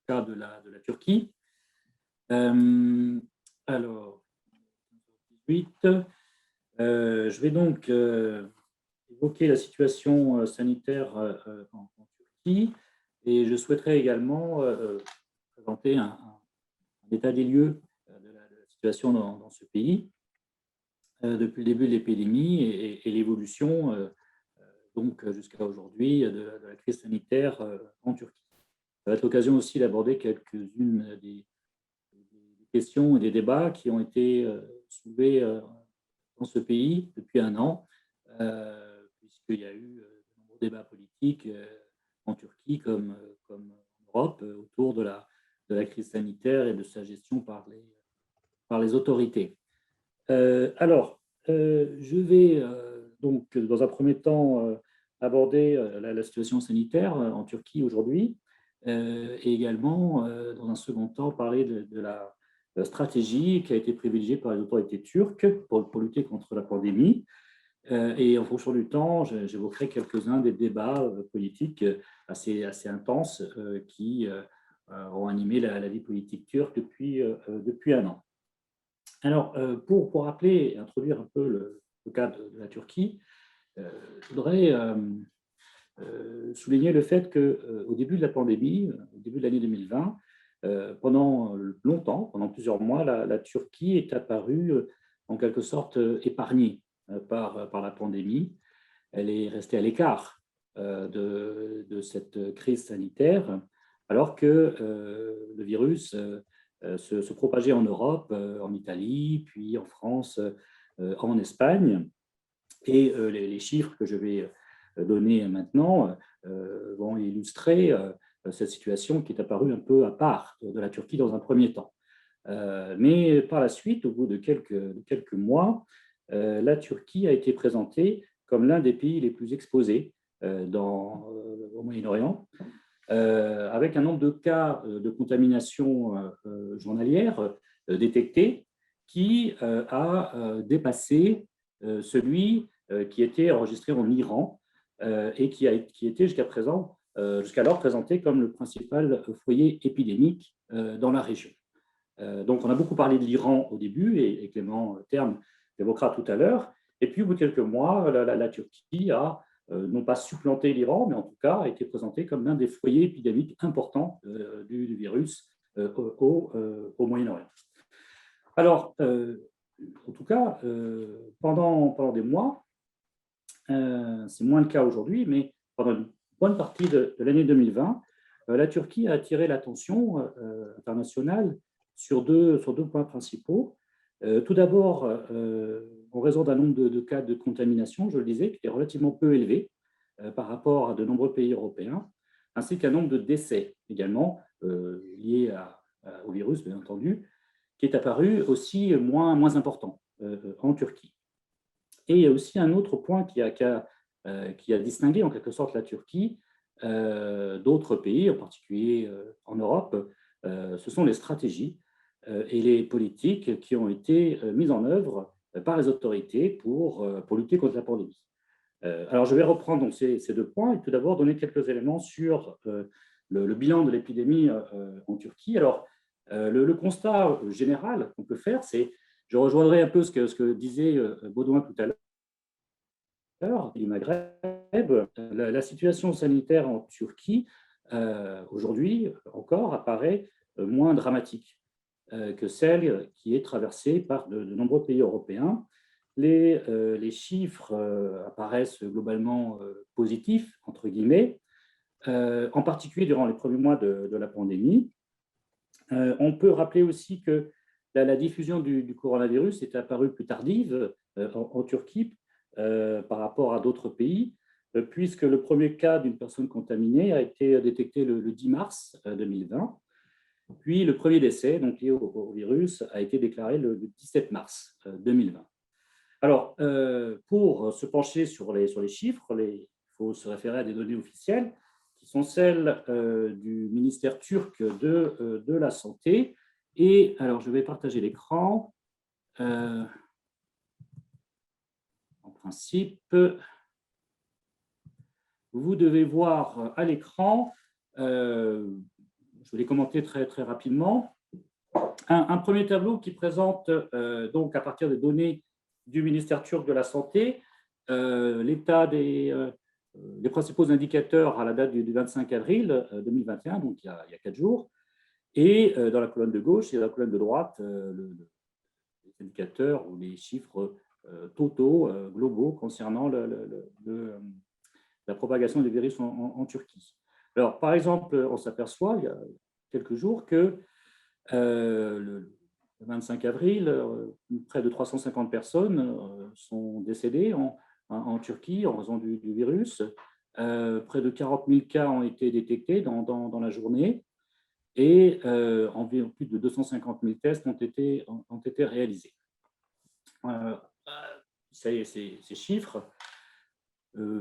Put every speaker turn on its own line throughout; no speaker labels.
cas de la Turquie. Alors, 18, je vais donc évoquer la situation sanitaire en Turquie et je souhaiterais également présenter un état des lieux de la situation dans ce pays depuis le début de l'épidémie et l'évolution donc jusqu'à aujourd'hui de la crise sanitaire en Turquie. Ça va être l'occasion aussi d'aborder quelques-unes des questions et des débats qui ont été soulevés dans ce pays depuis un an, puisqu'il y a eu de nombreux débats politiques en Turquie comme en Europe autour de la crise sanitaire et de sa gestion par les autorités. Je vais donc dans un premier temps aborder la situation sanitaire en Turquie aujourd'hui et également dans un second temps parler de la stratégie qui a été privilégiée par les autorités turques pour lutter contre la pandémie. Et en fonction du temps, j'évoquerai quelques-uns des débats politiques assez intenses qui ont animé la vie politique turque depuis un an. Alors, pour rappeler et introduire un peu le cas de la Turquie, je voudrais souligner le fait qu'au début de la pandémie, au début de l'année 2020, pendant longtemps, pendant plusieurs mois, la Turquie est apparue en quelque sorte épargnée par la pandémie. Elle est restée à l'écart de cette crise sanitaire, alors que le virus se propageait en Europe, en Italie, puis en France, en Espagne. Et les chiffres que je vais donner maintenant vont illustrer cette situation qui est apparue un peu à part de la Turquie dans un premier temps. Mais par la suite, au bout de quelques mois, la Turquie a été présentée comme l'un des pays les plus exposés au Moyen-Orient, avec un nombre de cas de contamination journalière détectés qui a dépassé celui qui était enregistré en Iran et qui était jusqu'alors présenté comme le principal foyer épidémique dans la région. Donc, on a beaucoup parlé de l'Iran au début, et Clément Terme l'évoquera tout à l'heure. Et puis, au bout de quelques mois, la Turquie a non pas supplanté l'Iran, mais en tout cas a été présentée comme l'un des foyers épidémiques importants du virus au Moyen-Orient. Alors, en tout cas, pendant des mois, c'est moins le cas aujourd'hui, mais pendant une bonne partie de l'année 2020, la Turquie a attiré l'attention internationale sur deux points principaux. Tout d'abord, en raison d'un nombre de cas de contamination, je le disais, qui est relativement peu élevé par rapport à de nombreux pays européens, ainsi qu'un nombre de décès également liés au virus, bien entendu, qui est apparu aussi moins important en Turquie. Et il y a aussi un autre point qui a distingué en quelque sorte la Turquie d'autres pays, en particulier en Europe, ce sont les stratégies et les politiques qui ont été mises en œuvre par les autorités pour lutter contre la pandémie. Alors, je vais reprendre donc ces deux points et tout d'abord donner quelques éléments sur le bilan de l'épidémie en Turquie. Alors, le constat général qu'on peut faire, c'est, je rejoindrai un peu ce que disait Baudouin tout à l'heure, du Maghreb, la situation sanitaire en Turquie, aujourd'hui encore, apparaît moins dramatique que celle qui est traversée par de nombreux pays européens. Les chiffres apparaissent globalement positifs, entre guillemets, en particulier durant les premiers mois de la pandémie. On peut rappeler aussi que la diffusion du coronavirus est apparue plus tardive en Turquie par rapport à d'autres pays, puisque le premier cas d'une personne contaminée a été détecté le 10 mars 2020. Puis le premier décès, donc lié au virus, a été déclaré le 17 mars 2020. Alors, pour se pencher sur les chiffres, il faut se référer à des données officielles qui sont celles du ministère turc de la Santé. Et alors, je vais partager l'écran en principe, vous devez voir à l'écran, je vais les commenter très rapidement, un premier tableau qui présente, donc à partir des données du ministère turc de la Santé, l'état des principaux indicateurs à la date du 25 avril 2021, donc il y a 4 jours, et dans la colonne de gauche et dans la colonne de droite, les indicateurs ou les chiffres totaux, globaux, concernant la propagation du virus en Turquie. Alors, par exemple, on s'aperçoit, il y a quelques jours, que le 25 avril, près de 350 personnes sont décédées en Turquie en raison du virus. Près de 40 000 cas ont été détectés dans la journée et environ plus de 250 000 tests ont été réalisés. Ces chiffres,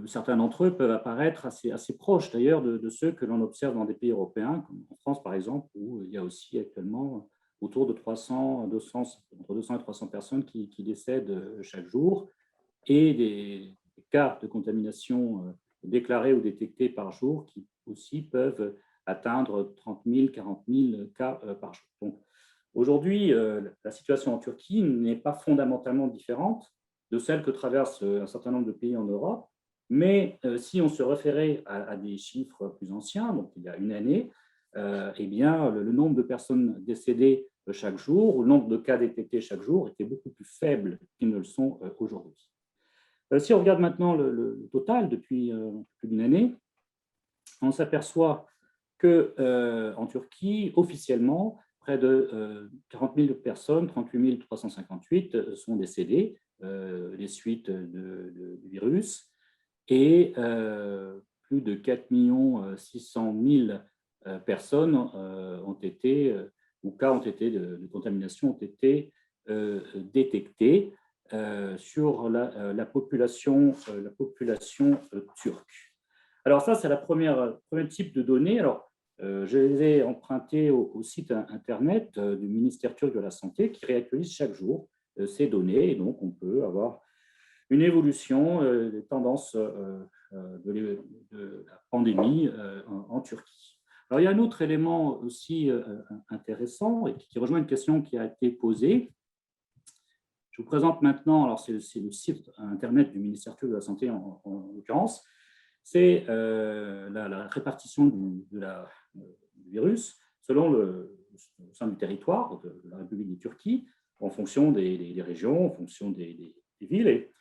certains d'entre eux peuvent apparaître assez proches d'ailleurs de ceux que l'on observe dans des pays européens, comme en France par exemple, où il y a aussi actuellement autour de entre 200 et 300 personnes qui décèdent chaque jour, et des cas de contamination déclarés ou détectés par jour qui aussi peuvent atteindre 30 000, 40 000 cas par jour. Donc, aujourd'hui, la situation en Turquie n'est pas fondamentalement différente de celle que traversent un certain nombre de pays en Europe, mais si on se référait à des chiffres plus anciens, donc il y a une année, eh bien, le nombre de personnes décédées chaque jour, ou le nombre de cas détectés chaque jour était beaucoup plus faible qu'ils ne le sont aujourd'hui. Si on regarde maintenant le total depuis plus d'une année, on s'aperçoit qu'en Turquie, officiellement, près de 40 000 personnes, 38 358, sont décédées des suites du virus, et plus de 4 600 000 personnes ont été, ou cas ont été de contamination ont été détectés sur la population turque. Alors ça, c'est le premier type de données. Alors, je les ai empruntées au site internet du ministère turc de la Santé, qui réactualise chaque jour ces données, et donc on peut avoir une évolution des tendances de la pandémie en Turquie. Alors, il y a un autre élément aussi intéressant et qui rejoint une question qui a été posée. Je vous présente maintenant, alors c'est le site internet du ministère turc de la Santé en l'occurrence, c'est la répartition du virus selon le sein du territoire de la République de Turquie, en fonction des régions, en fonction des villes. Et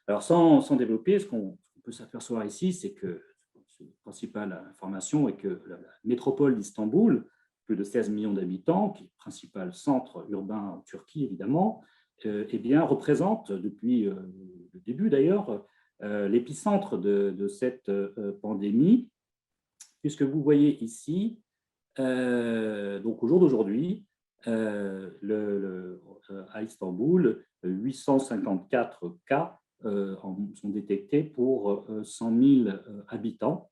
alors, sans développer, ce qu'on peut s'apercevoir ici, c'est que la principale information est que la métropole d'Istanbul, plus de 16 millions d'habitants, qui est le principal centre urbain en Turquie, évidemment, eh bien, représente, depuis le début d'ailleurs, l'épicentre de cette pandémie, puisque vous voyez ici, donc au jour d'aujourd'hui, à Istanbul, 854 cas sont détectés pour 100 000 habitants.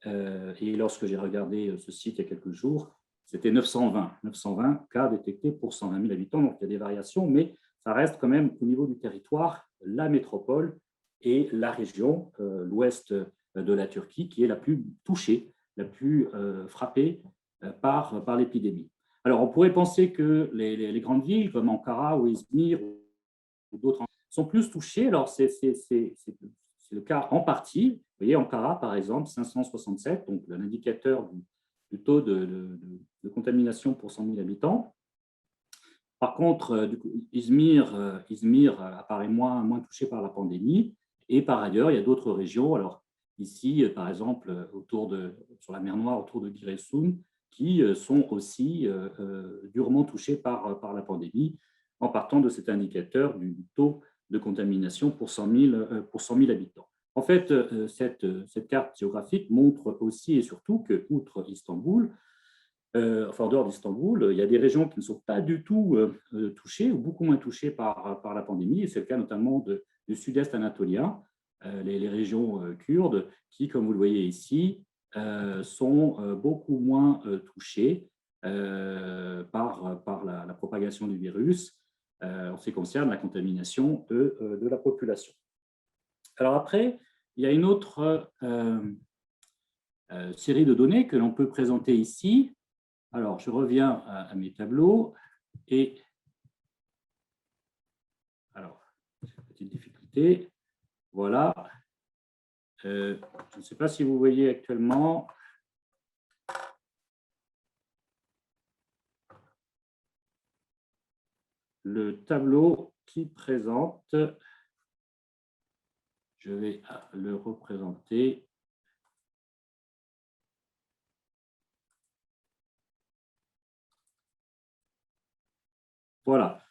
Et lorsque j'ai regardé ce site il y a quelques jours, c'était 920 cas détectés pour 120 000 habitants. Donc il y a des variations, mais ça reste quand même au niveau du territoire, la métropole et la région, l'ouest de la Turquie, qui est la plus touchée, la plus frappée par l'épidémie. Alors on pourrait penser que les grandes villes comme Ankara ou Izmir ou d'autres sont plus touchées. Alors c'est le cas en partie. Vous voyez, Ankara, par exemple, 567, donc l'indicateur du taux de contamination pour 100 000 habitants. Par contre, Izmir apparaît moins touché par la pandémie. Et par ailleurs, il y a d'autres régions. Alors ici, par exemple, sur la mer Noire, autour de Giresun, qui sont aussi durement touchés par la pandémie, en partant de cet indicateur du taux de contamination pour 100 000 habitants. En fait, cette carte géographique montre aussi et surtout que, outre Istanbul, enfin en dehors d'Istanbul, il y a des régions qui ne sont pas du tout touchées ou beaucoup moins touchées par la pandémie, et c'est le cas notamment du sud-est anatolien, les régions kurdes, qui, comme vous le voyez ici, sont beaucoup moins touchées par la propagation du virus. en ce qui concerne la contamination de la population. Alors après, il y a une autre série de données que l'on peut présenter ici. Alors, je reviens à mes tableaux et alors, petite difficulté, voilà. Je ne sais pas si vous voyez actuellement. Le tableau qui présente, je vais le représenter. Voilà.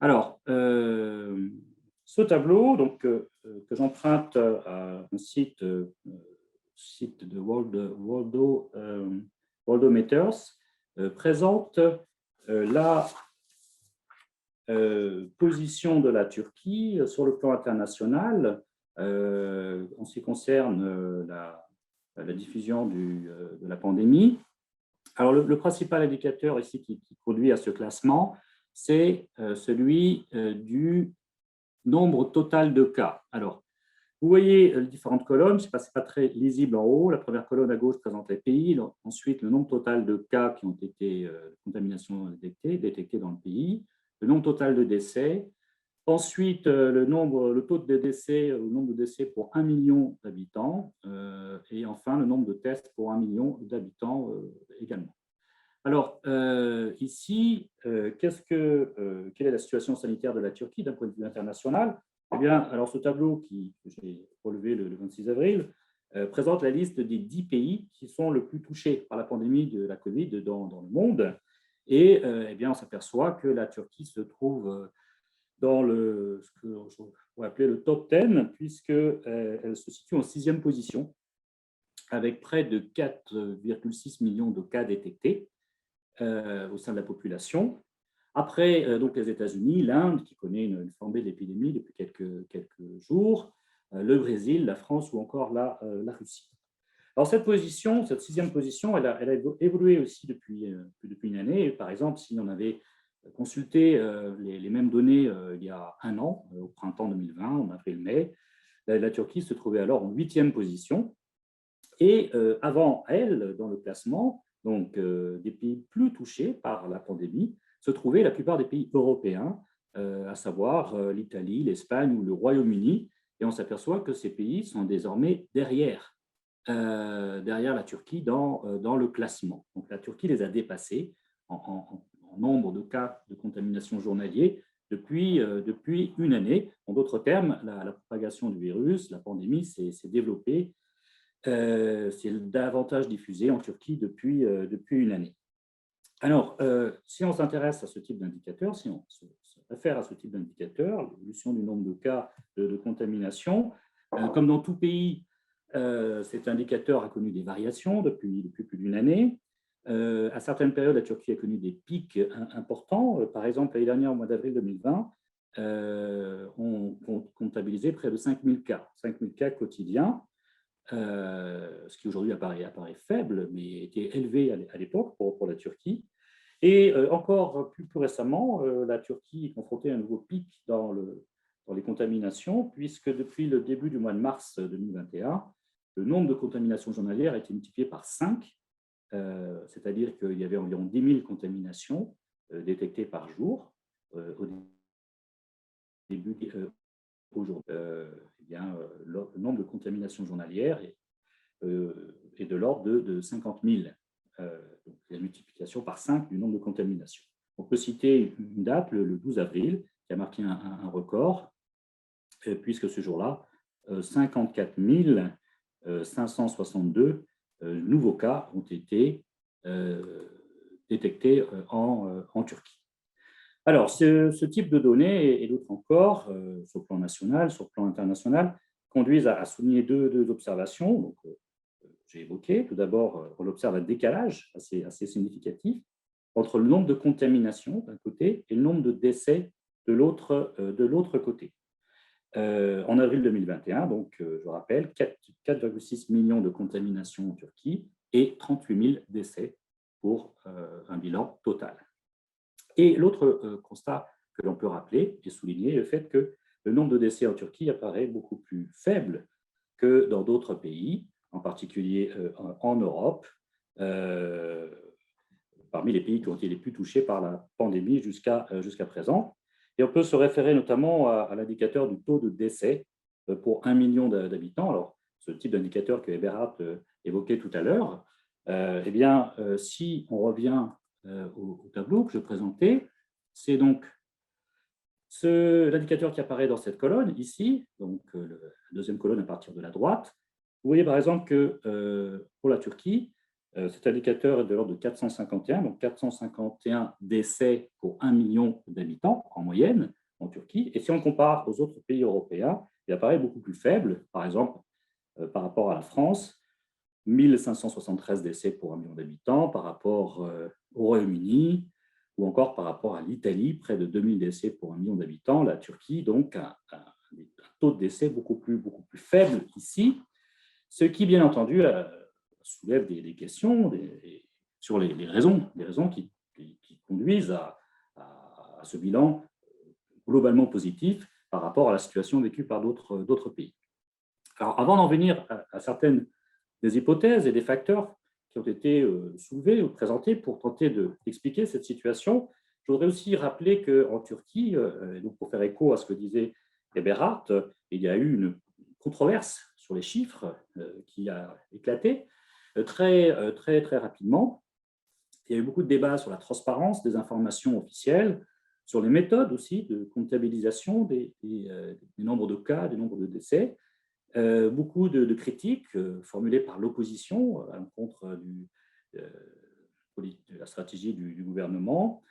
Alors, ce tableau donc, que j'emprunte à un site de Worldometers présente la position de la Turquie sur le plan international en ce qui concerne la diffusion de la pandémie. Alors, le principal indicateur ici qui conduit à ce classement, c'est celui du nombre total de cas. Alors, vous voyez les différentes colonnes, ce n'est pas très lisible en haut. La première colonne à gauche présente les pays, ensuite le nombre total de cas qui ont été contamination détectés dans le pays, le nombre total de décès, ensuite le taux de décès, le nombre de décès pour 1 million d'habitants, et enfin le nombre de tests pour 1 million d'habitants également. Alors, ici, quelle est la situation sanitaire de la Turquie d'un point de vue international? Eh bien, alors ce tableau que j'ai relevé le 26 avril présente la liste des 10 pays qui sont le plus touchés par la pandémie de la Covid dans le monde. Et eh bien, on s'aperçoit que la Turquie se trouve dans ce que je pourrais appeler le top 10, puisqu'elle se situe en 6e position, avec près de 4,6 millions de cas détectés au sein de la population. Après, donc les États-Unis, l'Inde, qui connaît une flambée de l'épidémie depuis quelques jours, le Brésil, la France ou encore la Russie. Alors, cette 6e position, elle a évolué aussi depuis une année. Par exemple, si on avait consulté les mêmes données il y a un an, au printemps 2020, en avril-mai, la Turquie se trouvait alors en 8e position. Et avant elle, dans le classement, donc des pays plus touchés par la pandémie, se trouvaient la plupart des pays européens, à savoir l'Italie, l'Espagne ou le Royaume-Uni. Et on s'aperçoit que ces pays sont désormais derrière la Turquie dans le classement. Donc la Turquie les a dépassés en nombre de cas de contamination journalier depuis une année. En d'autres termes, la propagation du virus, la pandémie s'est développée, c'est davantage diffusé en Turquie depuis une année. Alors, si on s'intéresse à ce type d'indicateur, si on se réfère à ce type d'indicateur, l'évolution du nombre de cas de contamination, comme dans tout pays, cet indicateur a connu des variations depuis plus d'une année. À certaines périodes, la Turquie a connu des pics importants. Par exemple, l'année dernière, au mois d'avril 2020, on comptabilisait près de 5 000 cas quotidiens. Ce qui aujourd'hui apparaît faible, mais était élevé à l'époque pour la Turquie. Et encore plus récemment, la Turquie est confrontée à un nouveau pic dans les contaminations, puisque depuis le début du mois de mars 2021, le nombre de contaminations journalières a été multiplié par 5, c'est-à-dire qu'il y avait environ 10 000 contaminations détectées par jour au début aujourd'hui. Le nombre de contaminations journalières est de l'ordre de 50 000. Donc la multiplication par 5 du nombre de contaminations. On peut citer une date, le 12 avril, qui a marqué un record, puisque ce jour-là, 54 562 nouveaux cas ont été détectés en Turquie. Alors, ce type de données et d'autres encore, sur le plan national, sur le plan international, conduisent à souligner deux observations. Donc, j'ai évoqué. Tout d'abord, on observe un décalage assez significatif entre le nombre de contaminations d'un côté et le nombre de décès de l'autre côté. En avril 2021, donc, je rappelle, 4,6 millions de contaminations en Turquie et 38 000 décès pour un bilan total. Et l'autre constat que l'on peut rappeler et souligner le fait que le nombre de décès en Turquie apparaît beaucoup plus faible que dans d'autres pays, en particulier en Europe, euh, parmi les pays qui ont été les plus touchés par la pandémie jusqu'à présent. Et on peut se référer notamment à l'indicateur du taux de décès pour 1 million d'habitants. Alors, ce type d'indicateur que Eberhard évoquait tout à l'heure, eh bien, si on revient au tableau que je présentais, c'est donc l'indicateur qui apparaît dans cette colonne ici, donc la deuxième colonne à partir de la droite. Vous voyez par exemple que pour la Turquie, cet indicateur est de l'ordre de 451, donc 451 décès pour 1 million d'habitants en moyenne en Turquie. Et si on compare aux autres pays européens, il apparaît beaucoup plus faible. Par exemple, par rapport à la France, 1573 décès pour 1 million d'habitants, par rapport au Royaume-Uni, ou encore par rapport à l'Italie, près de 2000 décès pour 1 million d'habitants. La Turquie, donc, a un taux de décès beaucoup plus faible ici, ce qui, bien entendu, soulève des questions sur les raisons qui conduisent à ce bilan globalement positif par rapport à la situation vécue par d'autres pays. Alors, avant d'en venir à certaines des hypothèses et des facteurs qui ont été soulevés ou présentés pour tenter d'expliquer cette situation, je voudrais aussi rappeler qu'en Turquie, donc pour faire écho à ce que disait Eberhard, il y a eu une controverse sur les chiffres qui a éclaté très rapidement. Il y a eu beaucoup de débats sur la transparence des informations officielles, sur les méthodes aussi de comptabilisation des nombres de cas, des nombres de décès. Beaucoup de critiques formulées par l'opposition à l'encontre de la stratégie du gouvernement,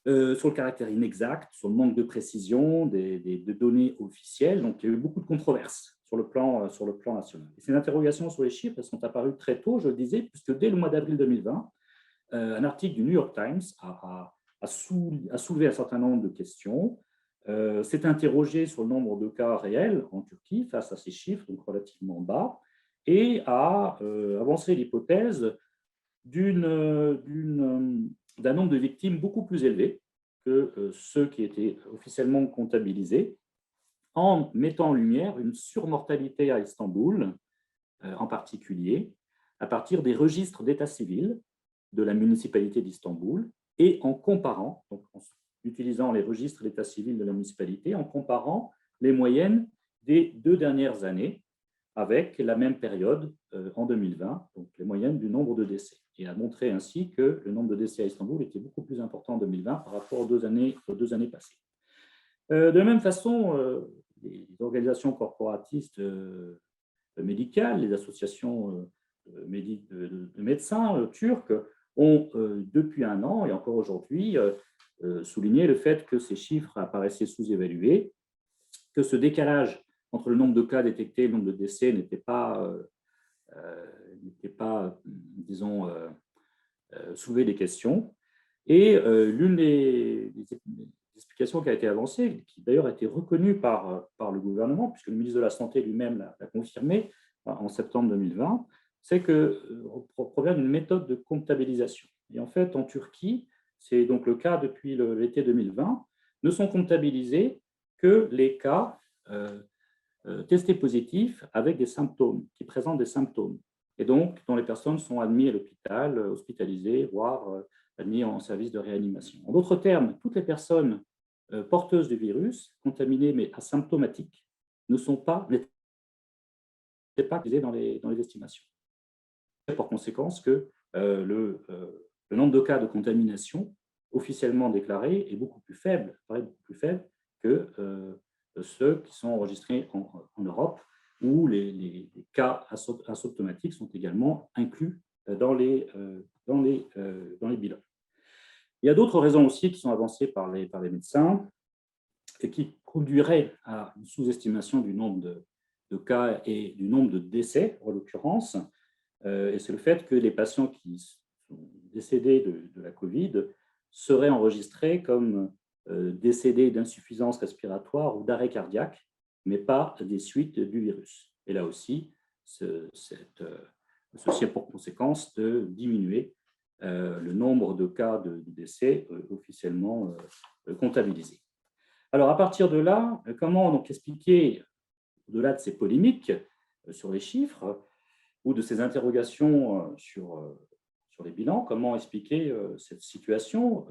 sur le caractère inexact, sur le manque de précision des données officielles. Donc, il y a eu beaucoup de controverses sur le plan national. Et ces interrogations sur les chiffres sont apparues très tôt, je le disais, puisque dès le mois d'avril 2020, un article du New York Times a soulevé un certain nombre de questions, s'est interrogé sur le nombre de cas réels en Turquie face à ces chiffres, donc relativement bas, et a avancé l'hypothèse d'un nombre de victimes beaucoup plus élevé que ceux qui étaient officiellement comptabilisés, en mettant en lumière une surmortalité à Istanbul, en particulier, à partir des registres d'état civil de la municipalité d'Istanbul, et en comparant, donc en utilisant les registres d'état civil de la municipalité, en comparant les moyennes des 2 dernières années avec la même période en 2020, donc les moyennes du nombre de décès. Et a montré ainsi que le nombre de décès à Istanbul était beaucoup plus important en 2020 par rapport aux 2 années passées. De la même façon, les organisations corporatistes médicales, les associations de médecins turcs ont, depuis 1 an et encore aujourd'hui, souligné le fait que ces chiffres apparaissaient sous-évalués, que ce décalage entre le nombre de cas détectés et le nombre de décès n'était pas, disons, soulever des questions. Et l'une des explications qui a été avancée, qui d'ailleurs a été reconnue par le gouvernement, puisque le ministre de la Santé lui-même l'a confirmé en septembre 2020, c'est qu'on provient d'une méthode de comptabilisation. Et en fait, en Turquie, c'est donc le cas depuis l'été 2020, ne sont comptabilisés que les cas testés positifs avec des symptômes, qui présentent des symptômes, et donc dont les personnes sont admises à l'hôpital, hospitalisées, voire admises en service de réanimation. En d'autres termes, toutes les personnes porteuses du virus, contaminées mais asymptomatiques, n'étaient pas utilisées dans les estimations. Pour conséquence que le nombre de cas de contamination officiellement déclarés est beaucoup plus faible, que ceux qui sont enregistrés en Europe, où les cas asymptomatiques sont également inclus dans les bilans. Il y a d'autres raisons aussi qui sont avancées par les médecins et qui conduiraient à une sous-estimation du nombre de cas et du nombre de décès, en l'occurrence. Et c'est le fait que les patients qui sont décédés de la Covid seraient enregistrés comme décédés d'insuffisance respiratoire ou d'arrêt cardiaque, mais pas des suites du virus. Et là aussi, ceci a pour conséquence de diminuer le nombre de cas de décès officiellement comptabilisés. Alors, à partir de là, comment donc expliquer, au-delà de ces polémiques sur les chiffres ou de ces interrogations sur les bilans, comment expliquer cette situation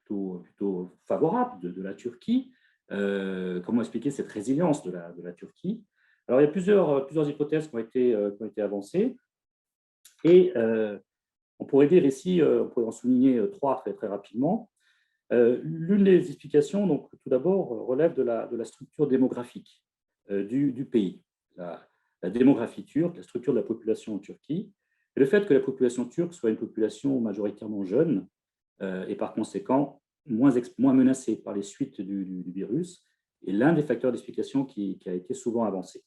plutôt favorable de la Turquie? Comment expliquer cette résilience de la Turquie? Alors, il y a plusieurs hypothèses qui ont été avancées. Et on pourrait dire ici, on pourrait en souligner trois très, très rapidement. L'une des explications, donc, tout d'abord, relève de la structure démographique du pays. La démographie turque, la structure de la population en Turquie, et le fait que la population turque soit une population majoritairement jeune et par conséquent moins menacée par les suites du virus, est l'un des facteurs d'explication qui a été souvent avancé.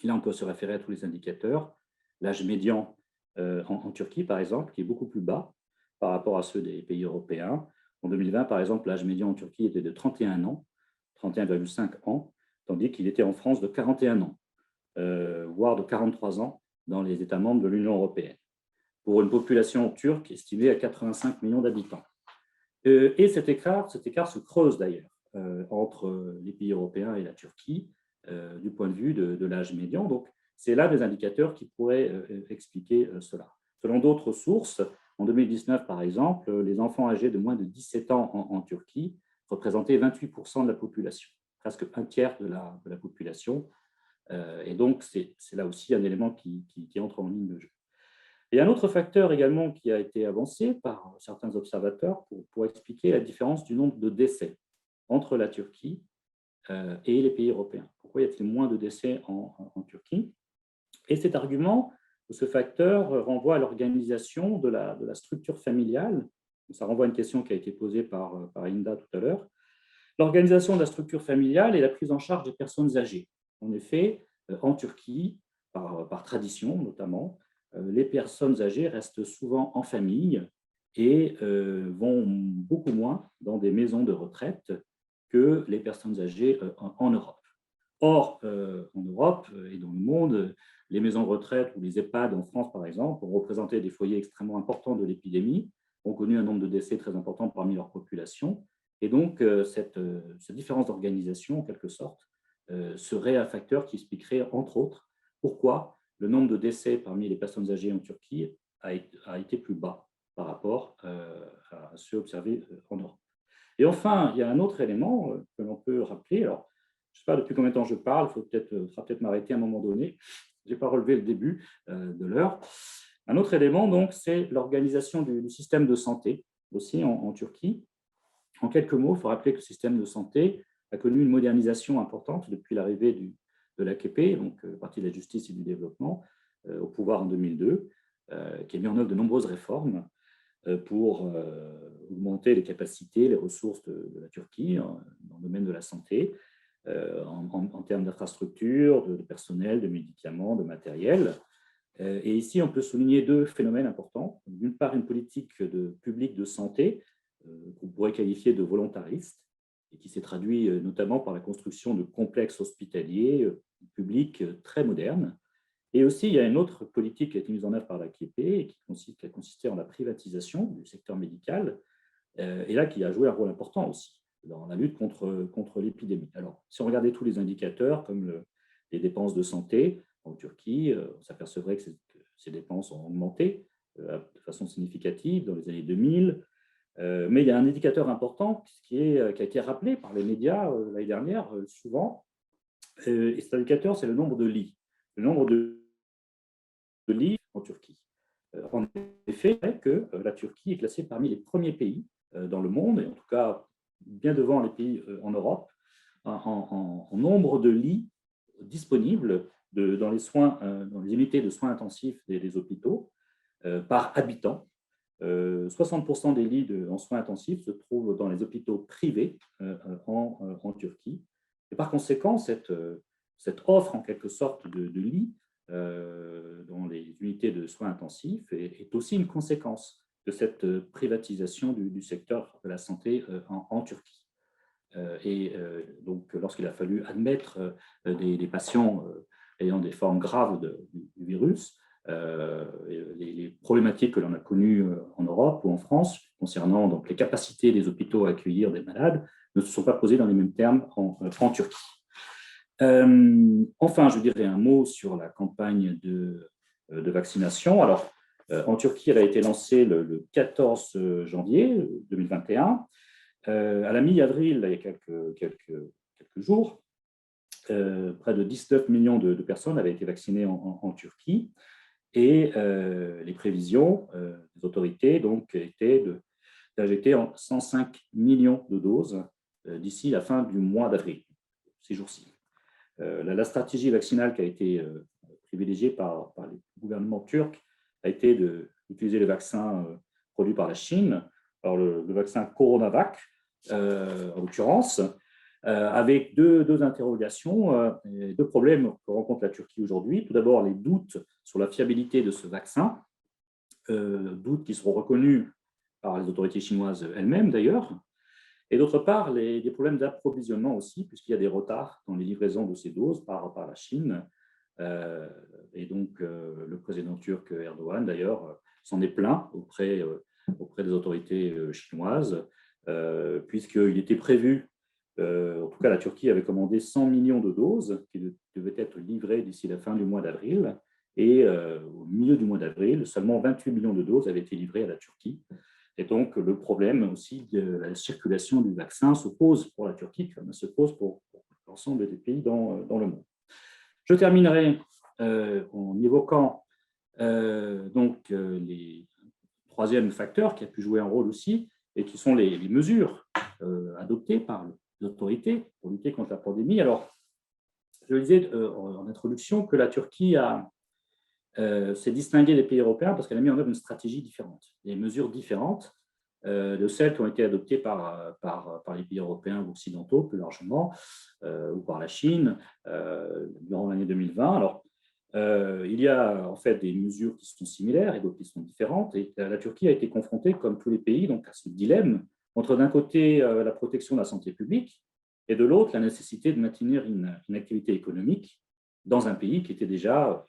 Et là, on peut se référer à tous les indicateurs. L'âge médian en Turquie, par exemple, qui est beaucoup plus bas par rapport à ceux des pays européens. En 2020, par exemple, l'âge médian en Turquie était de 31 ans, 31,5 ans, tandis qu'il était en France de 41 ans, voire de 43 ans dans les États membres de l'Union européenne, pour une population turque estimée à 85 millions d'habitants. Et cet écart se creuse d'ailleurs entre les pays européens et la Turquie du point de vue de l'âge médian. Donc, c'est là des indicateurs qui pourraient expliquer cela. Selon d'autres sources, en 2019, par exemple, les enfants âgés de moins de 17 ans en Turquie représentaient 28% de la population, presque un tiers de la population. Et donc, c'est là aussi un élément qui entre en ligne de jeu. Et un autre facteur également qui a été avancé par certains observateurs pour expliquer la différence du nombre de décès entre la Turquie et les pays européens. Pourquoi y a-t-il moins de décès en Turquie? Et cet argument, ce facteur renvoie à l'organisation de la structure familiale. Ça renvoie à une question qui a été posée par Inda tout à l'heure. L'organisation de la structure familiale et la prise en charge des personnes âgées. En effet, en Turquie, par tradition notamment, les personnes âgées restent souvent en famille et vont beaucoup moins dans des maisons de retraite que les personnes âgées en Europe. Or, en Europe et dans le monde, les maisons de retraite ou les EHPAD en France, par exemple, ont représenté des foyers extrêmement importants de l'épidémie, ont connu un nombre de décès très important parmi leur population. Et donc, cette différence d'organisation, en quelque sorte, serait un facteur qui expliquerait, entre autres, pourquoi le nombre de décès parmi les personnes âgées en Turquie a été plus bas par rapport à ceux observés en Europe. Et enfin, il y a un autre élément que l'on peut rappeler. Alors, je ne sais pas depuis combien de temps je parle, il faudra peut-être m'arrêter à un moment donné. Je n'ai pas relevé le début de l'heure. Un autre élément, donc, c'est l'organisation du système de santé, aussi en Turquie. En quelques mots, il faut rappeler que le système de santé a connu une modernisation importante depuis l'arrivée de l'AKP, donc Parti de la justice et du développement, au pouvoir en 2002, qui a mis en œuvre de nombreuses réformes pour augmenter les capacités, les ressources de la Turquie dans le domaine de la santé, en termes d'infrastructures, de personnel, de médicaments, de matériel. Et ici, on peut souligner deux phénomènes importants. D'une part, une politique publique de santé qu'on pourrait qualifier de volontariste, et qui s'est traduit notamment par la construction de complexes hospitaliers publics très modernes. Et aussi, il y a une autre politique qui a été mise en œuvre par l'AKP et qui a consisté en la privatisation du secteur médical, et là qui a joué un rôle important aussi dans la lutte contre l'épidémie. Alors, si on regardait tous les indicateurs, comme les dépenses de santé en Turquie, on s'apercevrait que ces dépenses ont augmenté de façon significative dans les années 2000. Mais il y a un indicateur important qui a été rappelé par les médias l'année dernière souvent, et cet indicateur, c'est le nombre de lits. Le nombre de lits en Turquie. En effet, que la Turquie est classée parmi les premiers pays dans le monde, et en tout cas bien devant les pays en Europe, en nombre de lits disponibles dans les unités de soins intensifs des hôpitaux par habitant. 60% des lits en soins intensifs se trouvent dans les hôpitaux privés en Turquie. Et par conséquent, cette offre en quelque sorte de lits dans les unités de soins intensifs est aussi une conséquence de cette privatisation du secteur de la santé en Turquie. Et donc, lorsqu'il a fallu admettre des patients ayant des formes graves du virus, les problématiques que l'on a connues en Europe ou en France concernant donc les capacités des hôpitaux à accueillir des malades ne se sont pas posées dans les mêmes termes en Turquie. Enfin, je dirais un mot sur la campagne de vaccination. Alors, en Turquie, elle a été lancée le 14 janvier 2021. À la mi-avril, il y a quelques jours, près de 19 millions de personnes avaient été vaccinées en Turquie. Et les prévisions des autorités donc, étaient d'injecter 105 millions de doses d'ici la fin du mois d'avril, ces jours-ci. La stratégie vaccinale qui a été privilégiée par les gouvernements turcs a été d'utiliser les vaccins produits par la Chine, alors le vaccin Coronavac, en l'occurrence, avec deux interrogations, deux problèmes que rencontre la Turquie aujourd'hui. Tout d'abord, les doutes sur la fiabilité de ce vaccin, doutes qui seront reconnus par les autorités chinoises elles-mêmes d'ailleurs, et d'autre part, des problèmes d'approvisionnement aussi, puisqu'il y a des retards dans les livraisons de ces doses par la Chine. Et donc, le président turc Erdogan, d'ailleurs, s'en est plaint auprès des autorités chinoises, puisqu'il était prévu, en tout cas la Turquie avait commandé 100 millions de doses qui devaient être livrées d'ici la fin du mois d'avril, et au milieu du mois d'avril, seulement 28 millions de doses avaient été livrées à la Turquie. Et donc, le problème aussi de la circulation du vaccin se pose pour la Turquie, comme se pose pour l'ensemble des pays dans le monde. Je terminerai en évoquant les troisième facteur qui a pu jouer un rôle aussi, et qui sont les mesures adoptées par les autorités pour lutter contre la pandémie. Alors, je disais en introduction que la Turquie s'est distinguée des pays européens parce qu'elle a mis en œuvre une stratégie différente, des mesures différentes de celles qui ont été adoptées par les pays européens ou occidentaux plus largement, ou par la Chine durant l'année 2020. Alors, il y a en fait des mesures qui sont similaires et d'autres qui sont différentes. Et la Turquie a été confrontée, comme tous les pays, donc à ce dilemme entre d'un côté la protection de la santé publique et de l'autre la nécessité de maintenir une activité économique dans un pays qui était déjà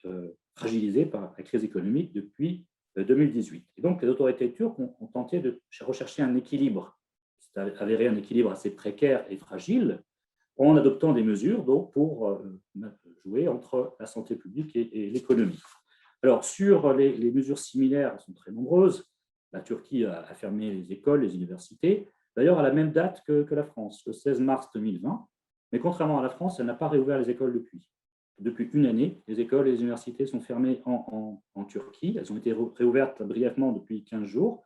fragilisé par la crise économique depuis 2018. Et donc, les autorités turques ont tenté de rechercher un équilibre. C'est avéré un équilibre assez précaire et fragile en adoptant des mesures donc, pour jouer entre la santé publique et l'économie. Alors, sur les mesures similaires, elles sont très nombreuses. La Turquie a fermé les écoles, les universités, d'ailleurs à la même date que la France, le 16 mars 2020. Mais contrairement à la France, elle n'a pas réouvert les écoles depuis. Depuis une année, les écoles et les universités sont fermées en Turquie. Elles ont été réouvertes brièvement depuis 15 jours.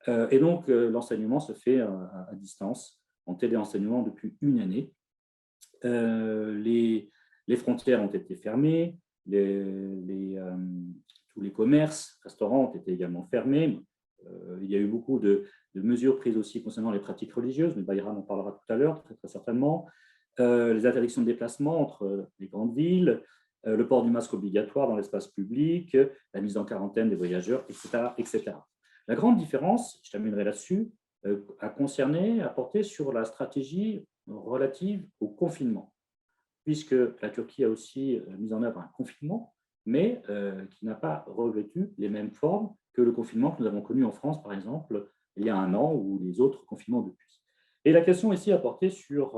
Et donc, l'enseignement se fait à distance, en téléenseignement depuis une année. Les frontières ont été fermées, tous les commerces, restaurants ont été également fermés. Il y a eu beaucoup de mesures prises aussi concernant les pratiques religieuses, mais Bayram en parlera tout à l'heure, très certainement. Les interdictions de déplacement entre les grandes villes, le port du masque obligatoire dans l'espace public, la mise en quarantaine des voyageurs, etc., etc. La grande différence, je terminerai là-dessus, a porté sur la stratégie relative au confinement, puisque la Turquie a aussi mis en œuvre un confinement, mais qui n'a pas revêtu les mêmes formes que le confinement que nous avons connu en France, par exemple, il y a un an, ou les autres confinements depuis. Et la question ici a porté sur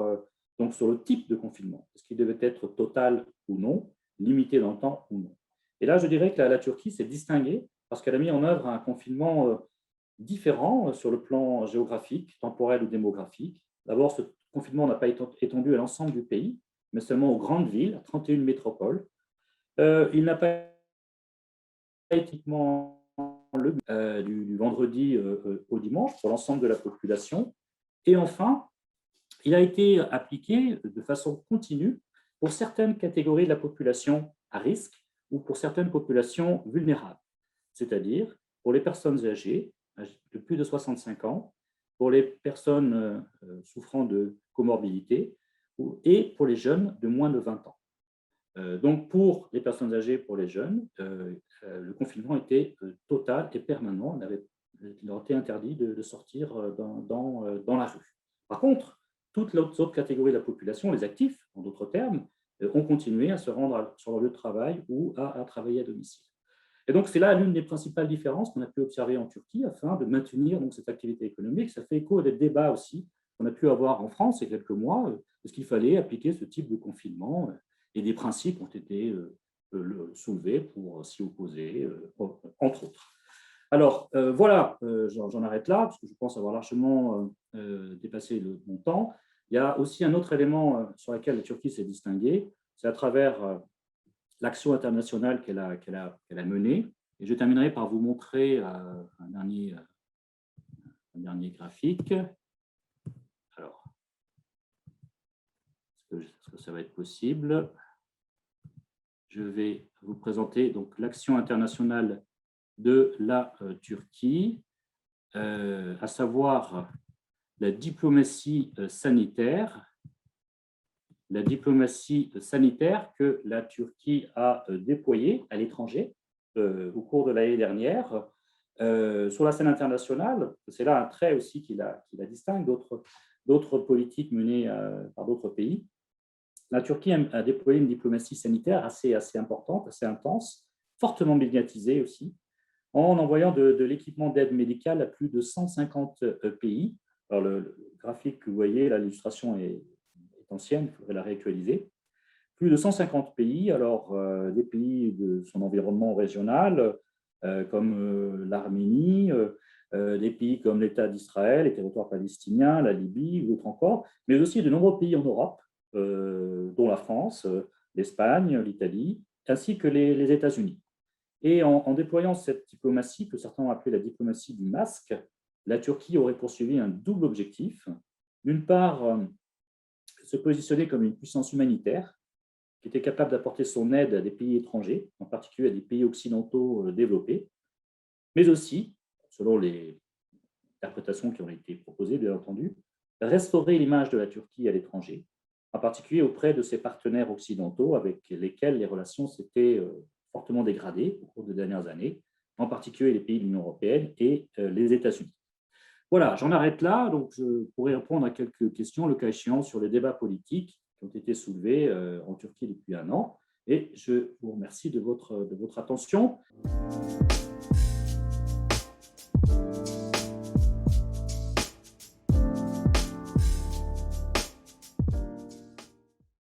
le type de confinement. Est-ce qu'il devait être total ou non, limité dans le temps ou non? Et là, je dirais que la Turquie s'est distinguée parce qu'elle a mis en œuvre un confinement différent sur le plan géographique, temporel ou démographique. D'abord, ce confinement n'a pas été étendu à l'ensemble du pays, mais seulement aux grandes villes, à 31 métropoles. Il n'a pas été uniquement du vendredi au dimanche pour l'ensemble de la population. Et enfin, il a été appliqué de façon continue pour certaines catégories de la population à risque ou pour certaines populations vulnérables, c'est-à-dire pour les personnes âgées de plus de 65 ans, pour les personnes souffrant de comorbidité et pour les jeunes de moins de 20 ans. Donc, pour les personnes âgées, pour les jeunes, le confinement était total et permanent. Il leur était interdit de sortir dans la rue. Par contre, toutes les autres catégories de la population, les actifs, en d'autres termes, ont continué à se rendre sur leur lieu de travail ou à travailler à domicile. Et donc, c'est là l'une des principales différences qu'on a pu observer en Turquie afin de maintenir donc, cette activité économique. Ça fait écho à des débats aussi qu'on a pu avoir en France il y a quelques mois, parce qu'il fallait appliquer ce type de confinement et des principes ont été soulevés pour s'y opposer, entre autres. Alors, voilà, j'en arrête là, parce que je pense avoir largement dépassé mon temps. Il y a aussi un autre élément sur lequel la Turquie s'est distinguée, c'est à travers l'action internationale qu'elle a menée. Et je terminerai par vous montrer un dernier graphique. Alors, est-ce que ça va être possible? Je vais vous présenter donc l'action internationale de la Turquie, à savoir la diplomatie sanitaire. La diplomatie sanitaire que la Turquie a déployée à l'étranger au cours de l'année dernière sur la scène internationale. C'est là un trait aussi qui la distingue d'autres politiques menées par d'autres pays. La Turquie a déployé une diplomatie sanitaire assez importante, assez intense, fortement médiatisée aussi, en envoyant de l'équipement d'aide médicale à plus de 150 pays. Alors, le graphique que vous voyez, l'illustration est ancienne, il faudrait la réactualiser. Plus de 150 pays, alors des pays de son environnement régional, comme l'Arménie, des pays comme l'État d'Israël, les territoires palestiniens, la Libye, ou d'autres encore, mais aussi de nombreux pays en Europe, dont la France, l'Espagne, l'Italie, ainsi que les États-Unis. Et en déployant cette diplomatie, que certains ont appelée la diplomatie du masque, la Turquie aurait poursuivi un double objectif. D'une part, se positionner comme une puissance humanitaire qui était capable d'apporter son aide à des pays étrangers, en particulier à des pays occidentaux développés, mais aussi, selon les interprétations qui ont été proposées, bien entendu, restaurer l'image de la Turquie à l'étranger, en particulier auprès de ses partenaires occidentaux avec lesquels les relations s'étaient fortement dégradées au cours des dernières années, en particulier les pays de l'Union européenne et les États-Unis. Voilà, j'en arrête là. Donc, je pourrais répondre à quelques questions, le cas échéant, sur les débats politiques qui ont été soulevés en Turquie depuis un an. Et je vous remercie de votre attention.